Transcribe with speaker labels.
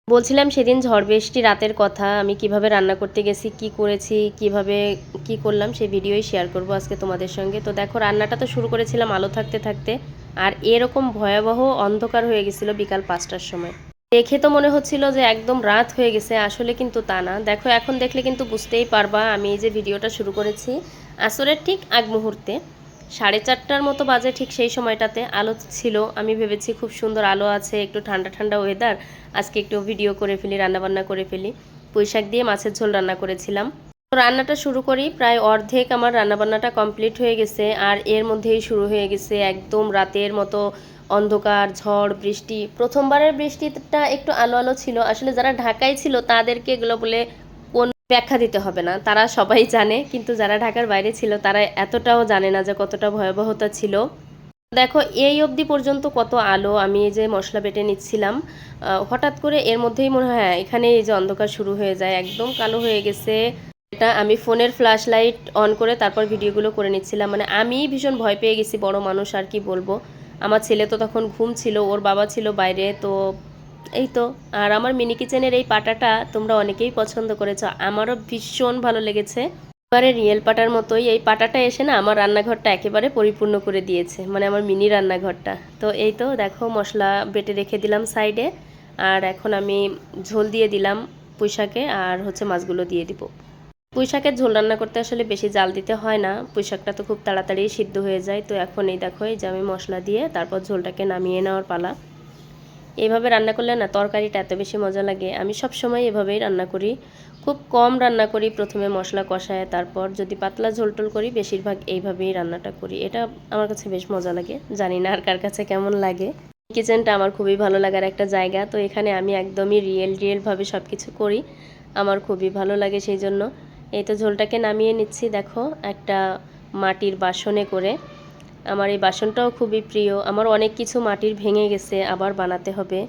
Speaker 1: বলছিলাম সেদিন ঝড় বৃষ্টি রাতের কথা, আমি কিভাবে রান্না করতে গেছি, কি করেছি, কিভাবে কি করলাম সেই ভিডিওই শেয়ার করব আজকে তোমাদের সঙ্গে। তো দেখো রান্নাটা তো শুরু করেছিলাম আলো থাকতে থাকতে, আর এরকম ভয়াবহ অন্ধকার হয়ে গেছিল বিকাল 5টার সময়। দেখে তো মনে হচ্ছিল যে একদম রাত হয়ে গেছে, আসলে কিন্তু তা না। দেখো এখন দেখলে কিন্তু বুঝতেই পারবা আমি এই যে ভিডিওটা শুরু করেছি আসরের ঠিক আগ মুহূর্তে, 4:30টার মতো বাজে। ঠিক সেই সময়টাতে আলো ছিল, আমি ভেবেছি খুব সুন্দর আলো আছে, একটু ঠান্ডা ঠান্ডা ওয়েদার, আজকে একটু ভিডিও করে ফেলি, রান্নাবান্না করে ফেলি। পুঁইশাক দিয়ে মাছের ঝোল রান্না করেছিলাম। তো রান্নাটা শুরু করি, প্রায় অর্ধেক আমার রান্নাবান্নাটা কমপ্লিট হয়ে গেছে, আর এর মধ্যেই শুরু হয়ে গেছে একদম রাতের মতো অন্ধকার, ঝড় বৃষ্টি। প্রথমবারের বৃষ্টিটা একটু আলো আলো ছিল, আসলে যারা ঢাকায় ছিল তাদেরকে এগুলো বলে কোন ব্যাখ্যা দিতে হবে না, তারা সবাই জানে। কিন্তু যারা ঢাকার বাইরে ছিল তারা এতটাও জানে না যে কতটা ভয়াবহতা ছিল। দেখো এই অবধি পর্যন্ত কত আলো, আমি এই যে মশলা বেটে নিচ্ছিলাম, হঠাৎ করে এর মধ্যেই মনে হয় হ্যাঁ এখানে এই যে অন্ধকার শুরু হয়ে যায়, একদম কালো হয়ে গেছে। এটা আমি ফোনের ফ্ল্যাশ লাইট অন করে তারপর ভিডিওগুলো করে নিচ্ছিলাম, মানে আমি ভীষণ ভয় পেয়ে গেছি, বড় মানুষ আর কি বলবো। আমার ছেলে তো তখন ঘুম ছিল, ওর বাবা ছিল বাইরে। তো এই তো। আর আমার মিনি কিচেনের এই পাটাটা তোমরা অনেকেই পছন্দ করেছো, আমারও ভীষণ ভালো লেগেছে। এবারে রিয়েল পাটার মতোই এই পাটাটা এসে না আমার রান্নাঘরটা একেবারে পরিপূর্ণ করে দিয়েছে, মানে আমার মিনি রান্নাঘরটা। তো এই তো দেখো মশলা বেটে রেখে দিলাম সাইডে, আর এখন আমি ঝোল দিয়ে দিলাম পুঁইশাকে, আর হচ্ছে মাছগুলো দিয়ে দিব। পুঁইশাকের ঝোল রান্না করতে আসলে বেশি জাল দিতে হয় না, পুঁইশাকটা তো খুব তাড়াতাড়ি সিদ্ধ হয়ে যায়। তো এখন এই দেখো এই যে আমি মশলা দিয়ে তারপর ঝোলটাকে নামিয়ে নেওয়ার পালা। এভাবে রান্না করলে না তরকারিটা এত বেশি মজা লাগে, আমি সব সময় এভাবেই রান্না করি। খুব কম রান্না করি, প্রথমে মশলা কষায় তারপর যদি পাতলা ঝোল টোল করি, বেশিরভাগ এইভাবেই রান্নাটা করি। এটা আমার কাছে বেশ মজা লাগে, জানি না আর কার কাছে কেমন লাগে। কিচেনটা আমার খুবই ভালো লাগার একটা জায়গা, তো এখানে আমি একদমই রিয়েলভাবে সব কিছু করি, আমার খুবই ভালো লাগে সেই জন্য। এই তো ঝোলটাকে নামিয়ে নিচ্ছি দেখো একটা মাটির বাসনে করে। আমার এই বাসনটাও খুবই প্রিয়, আমার অনেক কিছু মাটির ভেঙে গেছে, আবার বানাতে হবে।